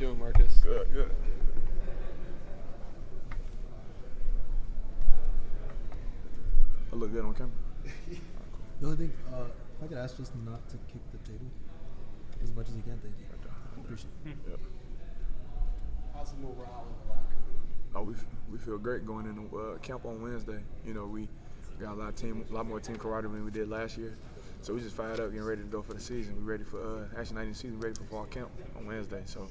doing, Marcus? Good. I look good on camera. The only thing, if I could ask just not to kick the table as much as you can, thank you. Appreciate it. Yep. How's the morale in the locker room? Oh, we feel great going into camp on Wednesday. You know, we got a lot more team camaraderie than we did last year. So we just fired up, getting ready to go for the season. We ready for actually not even season, ready for fall camp on Wednesday. So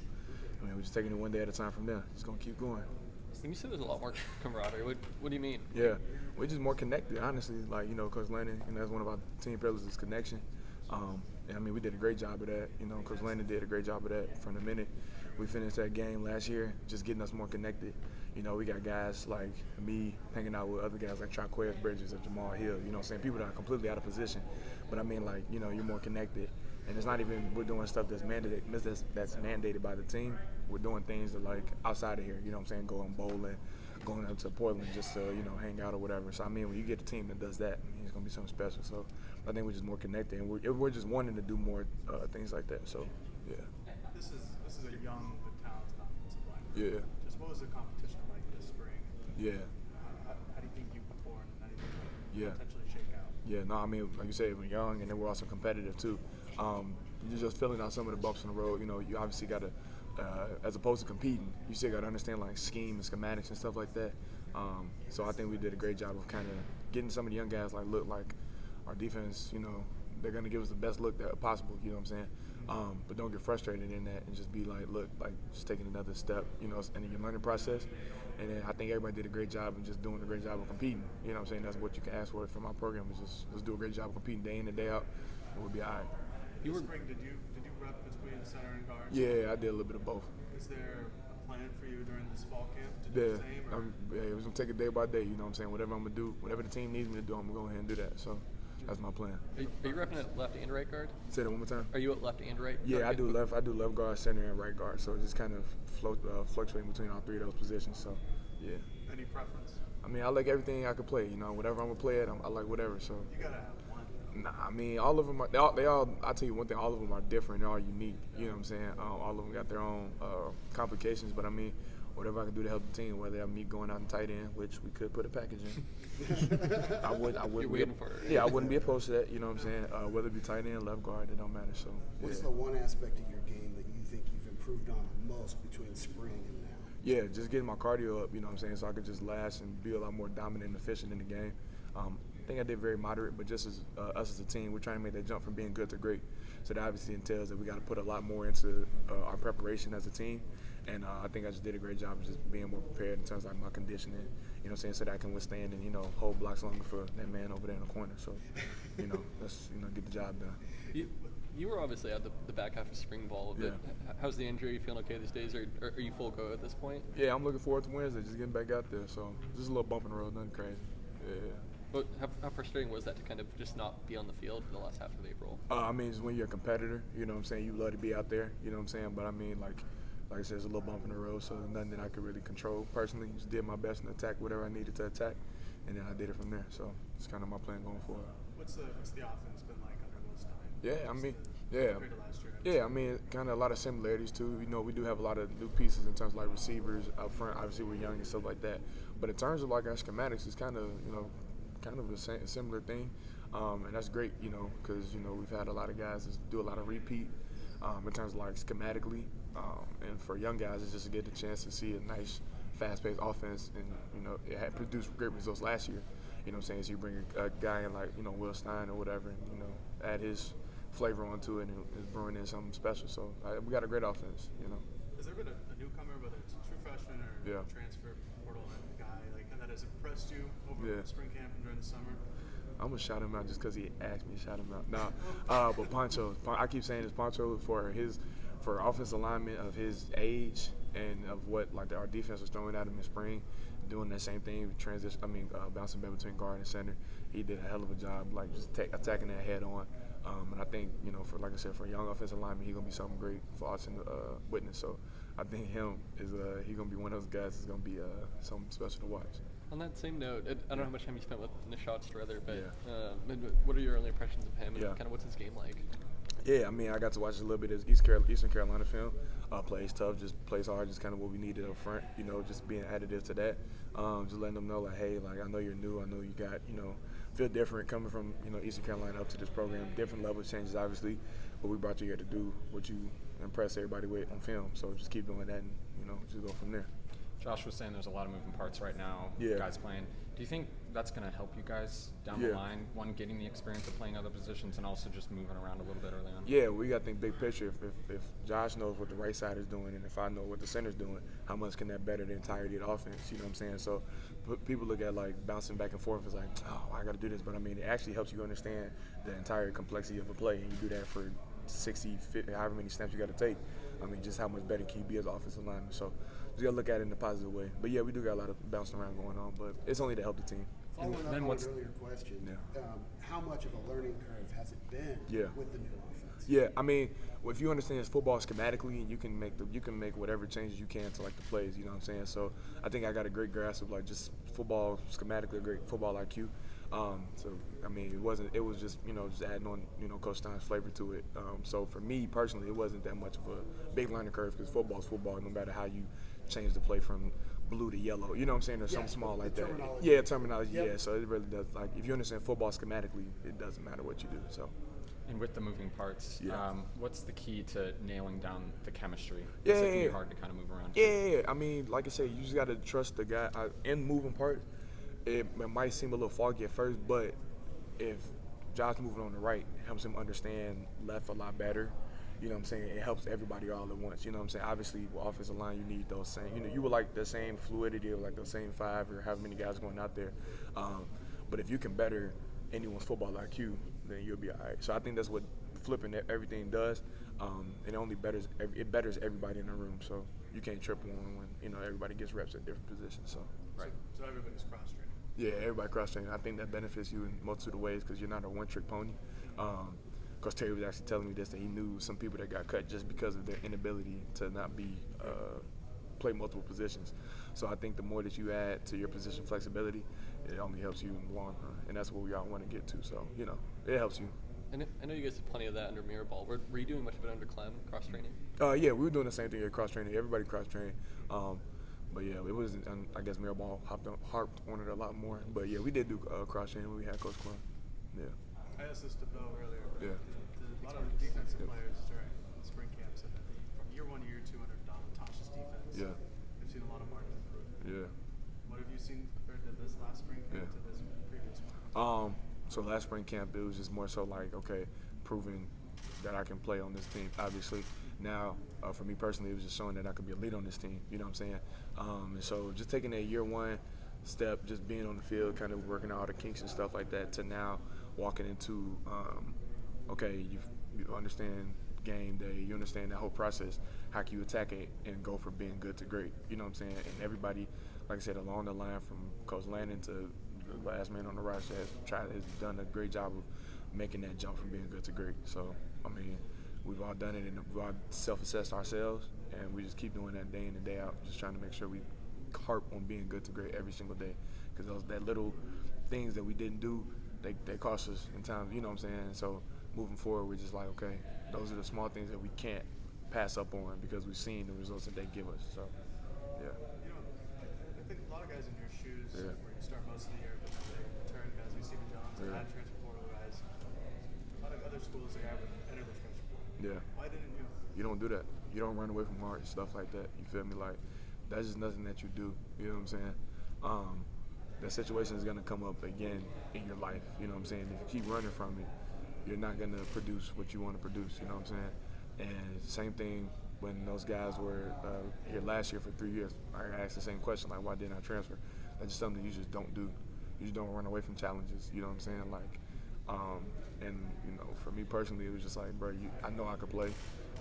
I mean, we're just taking it one day at a time from there. Just gonna keep going. When you say there's a lot more camaraderie, what do you mean? Yeah, we're just more connected, honestly. Like, you know, Coach Landon, you know, that's one of our team pillars is connection. And I mean, we did a great job of that. You know, Coach Landon did a great job of that from the minute we finished that game last year, just getting us more connected. You know, we got guys like me hanging out with other guys like Traquez Bridges or Jamal Hill, you know what I'm saying? People that are completely out of position. But I mean, like, you know, you're more connected. And it's not even we're doing stuff that's mandated by the team. We're doing things that, like, outside of here, you know what I'm saying, going bowling, going up to Portland just to, you know, hang out or whatever. So, I mean, when you get a team that does that, I mean, it's going to be something special. So, I think we're just more connected, and we're just wanting to do more things like that. So, yeah. This is a young but talented offensive line. Yeah. Just what was the competition like this spring? Yeah. How do you think you performed, and how do you think Yeah. potentially shake out? Yeah, no, I mean, like you said, we're young, and then we're also competitive, too. You're just filling out some of the bumps on the road. You know, you obviously got to, as opposed to competing, you still got to understand, like, scheme and schematics and stuff like that. So I think we did a great job of kind of getting some of the young guys, like, look like our defense, you know, they're going to give us the best look that possible, you know what I'm saying? But don't get frustrated in that and just be like, look, like, just taking another step, you know, in your learning process. And then I think everybody did a great job of just doing a great job of competing. You know what I'm saying? That's what you can ask for from our program is just do a great job of competing day in and day out, and we'll be all right. This spring, did you rep between center and guard? Yeah, I did a little bit of both. Is there a plan for you during this fall camp to do the same? Or? Yeah, we're going to take it day by day, you know what I'm saying? Whatever I'm going to do, whatever the team needs me to do, I'm going to go ahead and do that. So that's my plan. Are you repping at left and right guard? Say that one more time. Are you at left and right? Yeah, I do left guard, center, and right guard. So it just kind of fluctuating between all three of those positions. So, yeah. Any preference? I mean, I like everything I could play. You know, whatever I'm going to play at, I like whatever. So. You got to have one. Nah, I mean, all of them are, they all, I'll tell you one thing, all of them are different. They're all unique. You know what I'm saying? All of them got their own complications. But, I mean, whatever I can do to help the team, whether I'm me going out in tight end, which we could put a package in. I wouldn't. You're waiting for it. Yeah, I wouldn't be opposed to that. You know what I'm saying? Whether it be tight end, left guard, it don't matter. So. Yeah. What's the one aspect of your game that you think you've improved on most between spring and now? Yeah, just getting my cardio up. You know what I'm saying? So I could just last and be a lot more dominant and efficient in the game. I think I did very moderate, but just as us as a team, we're trying to make that jump from being good to great. So that obviously entails that we got to put a lot more into our preparation as a team. And I think I just did a great job of just being more prepared in terms of like my conditioning, you know what I'm saying, so that I can withstand and, you know, hold blocks longer for that man over there in the corner. So, you know, let's, you know, get the job done. You were obviously at the back half of spring ball a bit. Yeah. How's the injury? You feeling okay these days, or are you full go at this point? Yeah, I'm looking forward to Wednesday, just getting back out there. So just a little bump in the road, nothing crazy. Yeah. But how frustrating was that to kind of just not be on the field for the last half of April? I mean, it's when you're a competitor, you know what I'm saying, you love to be out there, you know what I'm saying, but I mean, like I said, it's a little bump in the road, so nothing that I could really control personally. Just did my best and attack whatever I needed to attack, and then I did it from there. So it's kind of my plan going forward. What's the offense been like under Will Stein? Yeah, I mean, Compared to last year? Yeah, I mean, kind of a lot of similarities too. You know, we do have a lot of new pieces in terms of like receivers up front. Obviously, we're young and stuff like that. But in terms of like our schematics, it's kind of, you know, kind of a similar thing, and that's great, you know, because, you know, we've had a lot of guys that do a lot of repeat in terms of like schematically, and for young guys, it's just to get the chance to see a nice, fast-paced offense, and, you know, it had produced great results last year. You know what I'm saying? So you bring a guy in like, you know, Will Stein or whatever, and, you know, add his flavor onto it, and it's brewing in something special. So we got a great offense, you know. Has there been a newcomer, whether it's a true freshman or transfer portal guy, like, that has impressed you over spring camp and during the summer? I'm going to shout him out just because he asked me to shout him out. Nah, but Pancho, I keep saying this, Pancho, for offensive alignment of his age and of what like our defense was throwing at him in spring, doing that same thing, bouncing back between guard and center. He did a hell of a job, like just attacking that head on. And I think, you know, for like I said, for a young offensive lineman, he's gonna be something great for us to witness. So I think he's gonna be one of those guys that's gonna be something special to watch. On that same note, I don't know how much time you spent with Nishad Strother, but what are your early impressions of him and kind of what's his game like? Yeah, I mean, I got to watch a little bit of Eastern Carolina film. Plays tough, just plays hard, just kind of what we needed up front. Just being additive to that. Just letting them know, like, hey, like, I know you're new. I know you got, feel different coming from, Eastern Carolina up to this program. Different level changes, obviously, but we brought you here to do what you impress everybody with on film. So just keep doing that and, just go from there. Josh was saying there's a lot of moving parts right now, Yeah. guys playing. Do you think that's going to help you guys down the line, one, getting the experience of playing other positions and also just moving around a little bit early on? Yeah, we got to think big picture. If Josh knows what the right side is doing and if I know what the center's doing, how much can that better the entirety of the offense? You know what I'm saying? So people look at, like, bouncing back and forth as like, oh, I got to do this. But, I mean, it actually helps you understand the entire complexity of a play, and you do that for 60, 50, however many snaps you got to take. I mean, just how much better can you be as an offensive lineman? So you got to look at it in a positive way. But, yeah, we do got a lot of bouncing around going on, but it's only to help the team. Following up then on what's- an earlier question, how much of a learning curve has it been with the new offense? Yeah, I mean, if you understand football schematically, you can make whatever changes you can to, like, the plays. You know what I'm saying? So I think I got a great grasp of, like, just football schematically, a great football IQ. So I mean, it was just just adding on Coach Stein's flavor to it. So for me personally, it wasn't that much of a big learning curve because football's football, no matter how you change the play from blue to yellow. You know what I'm saying? There's something small like that. Terminology. Yeah, terminology. Yep. Yeah, so it really does. Like, if you understand football schematically, it doesn't matter what you do. So. And with the moving parts, what's the key to nailing down the chemistry? Yeah, It can yeah. be hard to kind of move around. Yeah. I mean, like I said, you just got to trust the guy. In moving parts, it might seem a little foggy at first, but if Josh moving on the right, it helps him understand left a lot better. You know what I'm saying? It helps everybody all at once. You know what I'm saying? Obviously, with offensive line, you need those same. You would like the same fluidity of, like, the same 5 or however many guys going out there. But if you can better anyone's football IQ, then you'll be all right. So I think that's what flipping everything does. It only betters everybody in the room. So you can't trip on when everybody gets reps at different positions. So Right. So everybody's cross-training. yeah, everybody cross training. I think that benefits you in multitude of ways because you're not a one-trick pony. Because Terry was actually telling me this, that he knew some people that got cut just because of their inability to not play multiple positions. So I think the more that you add to your position flexibility, it only helps you in the long run, and that's what we all want to get to. So it helps you. And I know you guys did plenty of that under Mirrorball. Were you doing much of it under Clem, cross training? Yeah, we were doing the same thing at cross training. Everybody cross trained. But yeah, it was. I guess Mirrorball harped on it a lot more. But yeah, we did do cross training when we had Coach Clem. Yeah. I asked this to Bo earlier. But Yeah. A lot of the defensive players during spring camp said that from year 1 to year 2 under Tosh's defense, they've seen a lot of market improvement. Yeah. What have you seen compared to this last spring camp to this previous one? So last spring camp, it was just more so like, okay, proving that I can play on this team. Obviously, now for me personally, it was just showing that I could be a leader on this team. You know what I'm saying? And so just taking that year 1 step, just being on the field, kind of working out all the kinks and stuff like that, to now walking into, okay, you understand game day, you understand that whole process. How can you attack it and go from being good to great? You know what I'm saying? And everybody, like I said, along the line from Coach Landon to the last man on the roster has done a great job of making that jump from being good to great. So, I mean, we've all done it and we've all self-assessed ourselves, and we just keep doing that day in and day out, just trying to make sure we harp on being good to great every single day. Because that little things that we didn't do, they cost us in time, you know what I'm saying? So moving forward, we're just like, okay, those are the small things that we can't pass up on because we've seen the results that they give us. So, yeah. I think a lot of guys in your shoes, Yeah. where you start most of the year, but then they return guys like Stephen Jones, and add transfer portal guys. A lot of other schools, they have enter the transfer portal. Yeah. Why didn't you? You don't do that. You don't run away from hard stuff like that. You feel me? Like, that's just nothing that you do. You know what I'm saying? That situation is going to come up again in your life. You know what I'm saying? If you keep running from it, you're not going to produce what you want to produce. You know what I'm saying? And same thing when those guys were here last year for 3 years. I asked the same question, like, why didn't I transfer? That's just something you just don't do. You just don't run away from challenges. You know what I'm saying? Like, and, for me personally, it was just like, bro, I know I could play.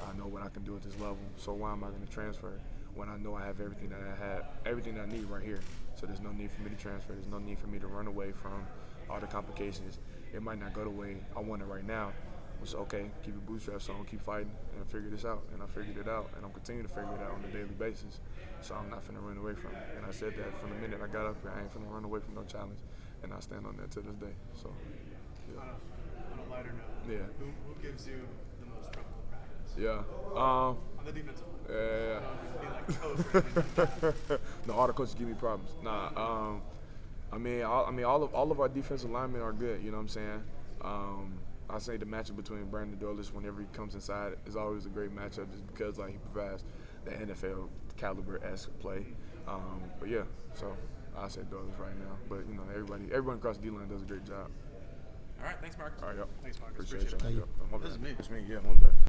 I know what I can do at this level. So why am I going to transfer when I know I have everything that I need right here? So there's no need for me to transfer. There's no need for me to run away from all the complications. It might not go the way I want it right now. It's okay, keep your bootstraps on, keep fighting, and figure this out. And I figured it out, and I'm continuing to figure it out on a daily basis. So I'm not finna run away from it. And I said that from the minute I got up here, I ain't finna run away from no challenge. And I stand on that to this day. So, yeah. On a lighter note, Yeah. who gives you the Yeah. On the defensive line. Yeah. Be like coach. No, all the coaches give me problems. Nah. All of our defensive linemen are good. You know what I'm saying? I say the matchup between Brandon Douglas whenever he comes inside is always a great matchup just because like he provides the NFL caliber-esque play. But yeah, so I say Douglas right now. But you know, everyone across the D-line does a great job. All right, thanks, Marcus. All right, yep. Thanks, Marcus. Appreciate Appreciate you. it. Yep. This is me. It's me. Yeah, one day.